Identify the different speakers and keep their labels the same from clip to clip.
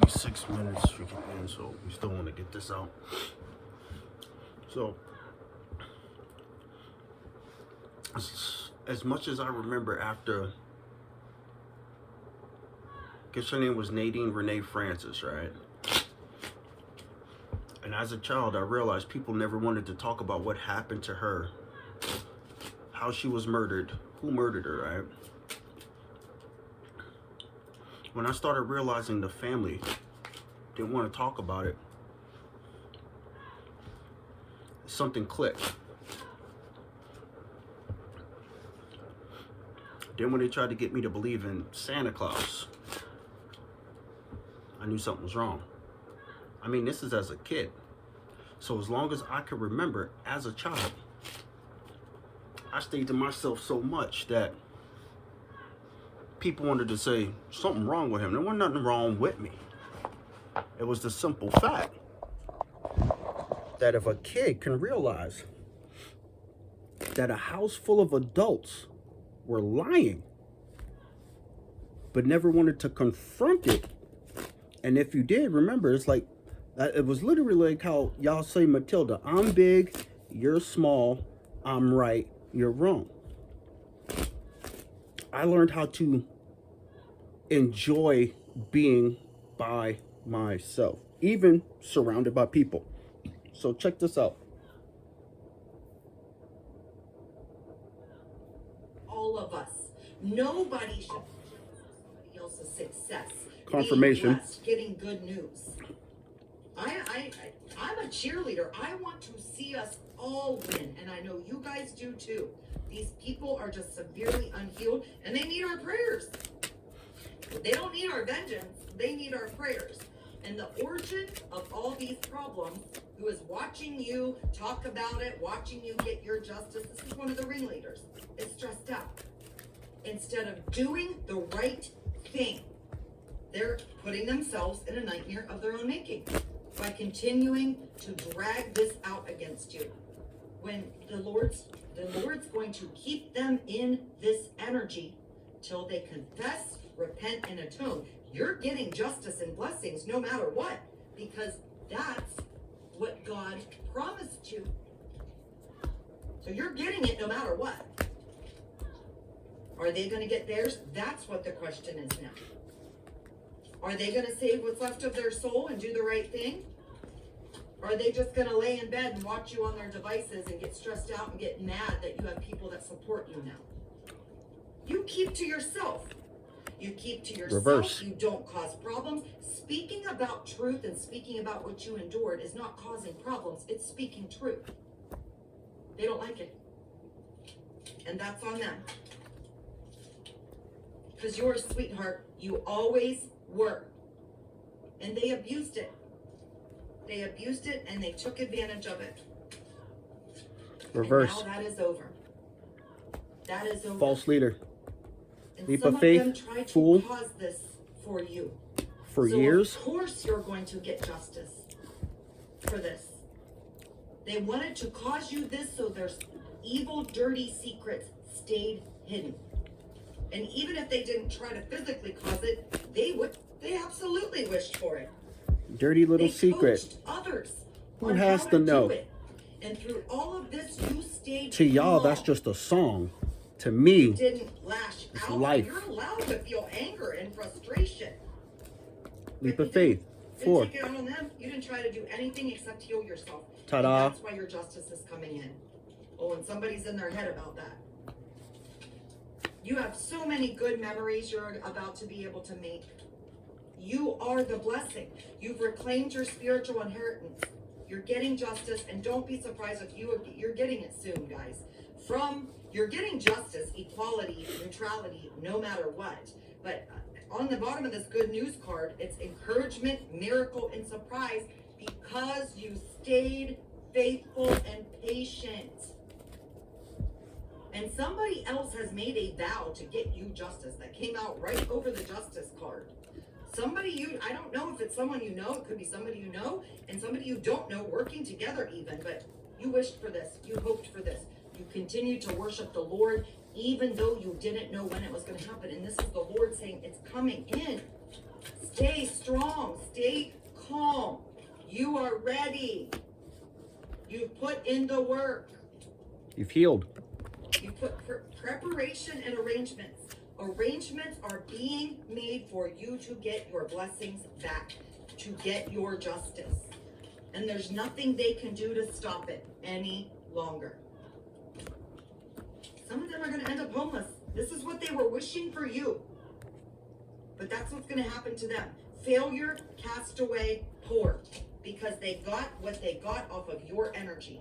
Speaker 1: 6 minutes freaking in, so we still want to get this out. So, as much as I remember after, I guess her name was Nadine Rene Francis, right? And as a child, I realized people never wanted to talk about what happened to her, how she was murdered, who murdered her, right? When I started realizing the family didn't want to talk about it, something clicked. Then when they tried to get me to believe in Santa Claus, I knew something was wrong. I mean, this is as a kid. So as long as I could remember as a child, I stayed to myself so much that people wanted to say something wrong with him. There wasn't nothing wrong with me. It was the simple fact that if a kid can realize that a house full of adults were lying, but never wanted to confront it, and if you did, remember, it's like, it was literally like how y'all say Matilda, I'm big, you're small, I'm right, you're wrong. I learned how to enjoy being by myself, even surrounded by people. So check this out.
Speaker 2: All of us. Nobody should be jealous of somebody else's success.
Speaker 1: Confirmation.
Speaker 2: Being blessed, getting good news. I'm a cheerleader. I want to see us all win, and I know you guys do too. These people are just severely unhealed, and they need our prayers. They don't need our vengeance. They need our prayers. And the origin of all these problems, who is watching you talk about it, watching you get your justice, this is one of the ringleaders, is stressed out. Instead of doing the right thing, they're putting themselves in a nightmare of their own making by continuing to drag this out against you. When the Lord's going to keep them in this energy till they confess, repent, and atone. You're getting justice and blessings no matter what, because that's what God promised you. So you're getting it no matter what. Are they going to get theirs? That's what the question is now. Are they going to save what's left of their soul and do the right thing? Or are they just going to lay in bed and watch you on their devices and get stressed out and get mad that you have people that support you now? You keep to yourself. You keep to yourself.
Speaker 1: Reverse.
Speaker 2: You don't cause problems. Speaking about truth and speaking about what you endured is not causing problems. It's speaking truth. They don't like it. And that's on them. Because you're a sweetheart. You always were. And they abused it. They abused it and they took advantage of it.
Speaker 1: Reverse.
Speaker 2: And now that is over. That is over.
Speaker 1: False leader.
Speaker 2: And
Speaker 1: Leap
Speaker 2: some
Speaker 1: of faith.
Speaker 2: them tried to
Speaker 1: Fool.
Speaker 2: cause this for you.
Speaker 1: For years.
Speaker 2: Of course you're going to get justice for this. They wanted to cause you this so their evil, dirty secrets stayed hidden. And even if they didn't try to physically cause it, they absolutely wished for it.
Speaker 1: Dirty little
Speaker 2: They
Speaker 1: secret.
Speaker 2: coached others
Speaker 1: Who
Speaker 2: on
Speaker 1: has
Speaker 2: how
Speaker 1: to
Speaker 2: do
Speaker 1: know?
Speaker 2: it. And through all of this, you stayed
Speaker 1: To y'all,
Speaker 2: calm.
Speaker 1: that's just a song. To me,
Speaker 2: You didn't lash
Speaker 1: it's
Speaker 2: out.
Speaker 1: life.
Speaker 2: You're allowed to feel anger and frustration.
Speaker 1: leap
Speaker 2: But
Speaker 1: of faith.
Speaker 2: you
Speaker 1: 4.
Speaker 2: didn't take it out on them. You didn't try to do anything except heal yourself.
Speaker 1: Ta-da.
Speaker 2: And that's why your justice is coming in. Oh, and somebody's in their head about that. You have so many good memories you're about to be able to make. You are the blessing. You've reclaimed your spiritual inheritance. You're getting justice, and don't be surprised if you're getting it soon, guys. You're getting justice, equality, neutrality, no matter what. But on the bottom of this good news card, it's encouragement, miracle, and surprise because you stayed faithful and patient. And somebody else has made a vow to get you justice that came out right over the justice card. Somebody I don't know if it's someone you know, it could be somebody you know, and somebody you don't know working together even, but you wished for this, you hoped for this. You continued to worship the Lord, even though you didn't know when it was going to happen. And this is the Lord saying, it's coming in. Stay strong. Stay calm. You are ready. You've put in the work.
Speaker 1: You've healed.
Speaker 2: You put preparation and arrangements. Arrangements are being made for you to get your blessings back, to get your justice. And there's nothing they can do to stop it any longer. Some of them are going to end up homeless. This is what they were wishing for you. But that's what's going to happen to them. Failure, castaway, poor. Because they got what they got off of your energy.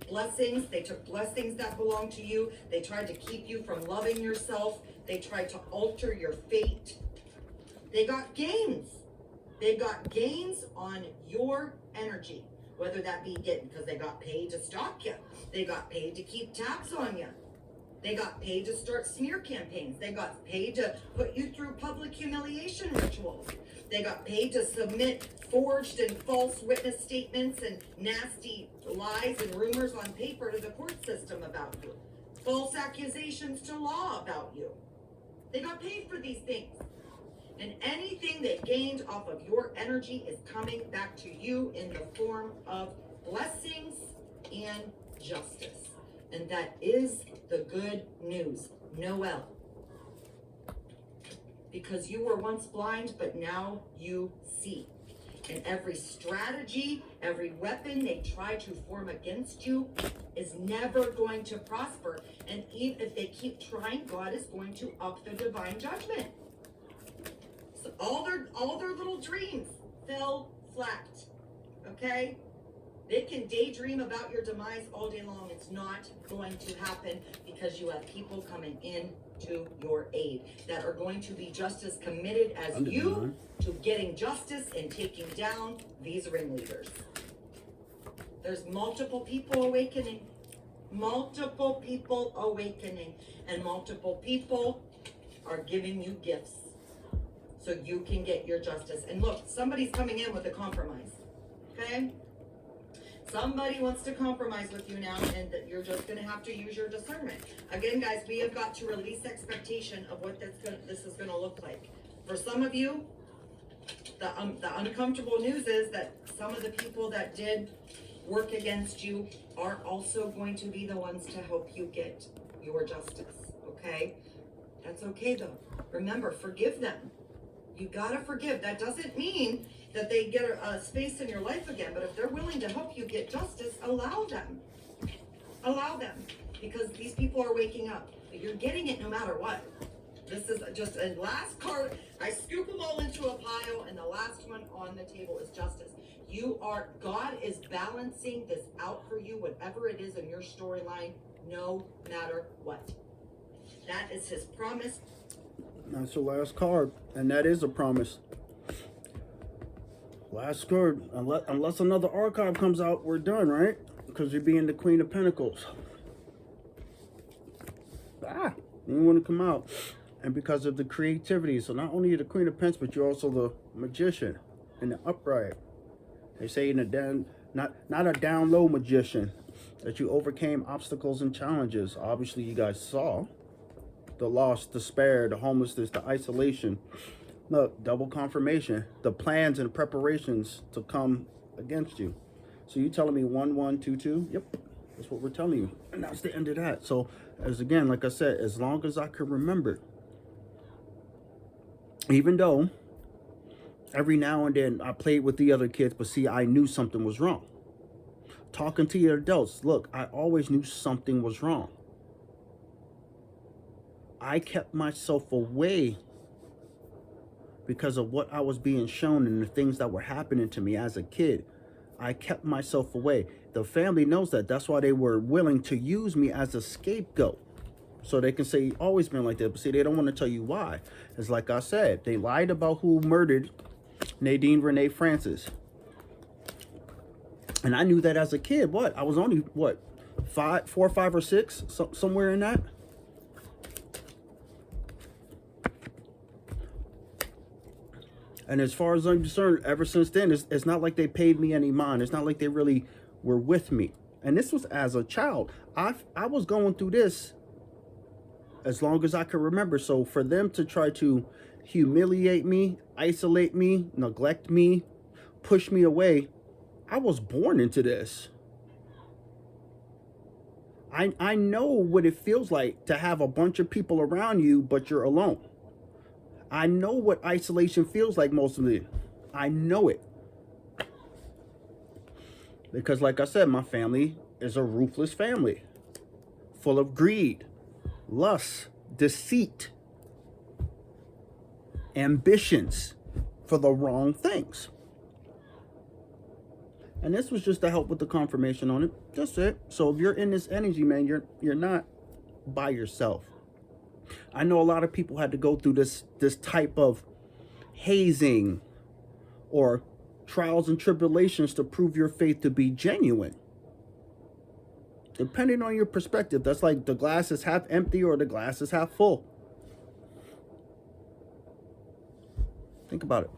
Speaker 2: Blessings, they took blessings that belong to you. They tried to keep you from loving yourself. They tried to alter your fate. They got gains. They got gains on your energy. Whether that be because they got paid to stalk you. They got paid to keep tabs on you. They got paid to start smear campaigns. They got paid to put you through public humiliation rituals. They got paid to submit forged and false witness statements and nasty lies and rumors on paper to the court system about you. False accusations to law about you. They got paid for these things. And anything they gained off of your energy is coming back to you in the form of blessings and justice. And that is the good news. Noel. Because you were once blind, but now you see. And every strategy, every weapon they try to form against you is never going to prosper. And even if they keep trying, God is going to up the divine judgment. So all their little dreams fell flat. Okay? They can daydream about your demise all day long. It's not going to happen because you have people coming in to your aid that are going to be just as committed as you to getting justice and taking down these ringleaders. There's multiple people awakening. Multiple people awakening. And multiple people are giving you gifts so you can get your justice. And look, somebody's coming in with a compromise. Okay? Somebody wants to compromise with you now, and that you're just going to have to use your discernment. Again, guys, we have got to release expectation of what this is going to look like. For some of you, the uncomfortable news is that some of the people that did work against you are also going to be the ones to help you get your justice. Okay? That's okay, though. Remember, forgive them. You got to forgive. That doesn't mean that they get a space in your life again, but if they're willing to help you get justice, allow them. Allow them, because these people are waking up. But you're getting it no matter what. This is just a last card. I scoop them all into a pile, and the last one on the table is justice. God is balancing this out for you, whatever it is in your storyline, no matter what. That is his promise.
Speaker 1: That's the last card, and that is a promise. Last card, unless another archive comes out, we're done, right? Because you're being the Queen of Pentacles. You want to come out. And because of the creativity. So not only are you the Queen of Pentacles, but you're also the Magician and the Upright. They say in a not a down low magician, that you overcame obstacles and challenges. Obviously, you guys saw the loss, despair, the homelessness, the isolation. Look, double confirmation. The plans and preparations to come against you. So you telling me 1122? Yep, that's what we're telling you. And that's the end of that. So, again, like I said, as long as I can remember, even though every now and then I played with the other kids, but see, I knew something was wrong. Talking to your adults, look, I always knew something was wrong. I kept myself away because of what I was being shown and the things that were happening to me as a kid. I kept myself away. The family knows that. That's why they were willing to use me as a scapegoat. So they can say, you've always been like that. But see, they don't want to tell you why. It's like I said, they lied about who murdered Nadine, Rene, Francis. And I knew that as a kid. What? I was only, what, 4, 5, or 6? Somewhere in that. And as far as I'm concerned, ever since then, it's not like they paid me any mind. It's not like they really were with me. And this was as a child. I was going through this as long as I can remember. So for them to try to humiliate me, isolate me, neglect me, push me away. I was born into this. I know what it feels like to have a bunch of people around you, but you're alone. I know what isolation feels like most of the time. I know it. Because like I said, my family is a ruthless family, full of greed, lust, deceit, ambitions for the wrong things. And this was just to help with the confirmation on it. That's it. So if you're in this energy, man, you're not by yourself. I know a lot of people had to go through this type of hazing or trials and tribulations to prove your faith to be genuine. Depending on your perspective, that's like the glass is half empty or the glass is half full. Think about it.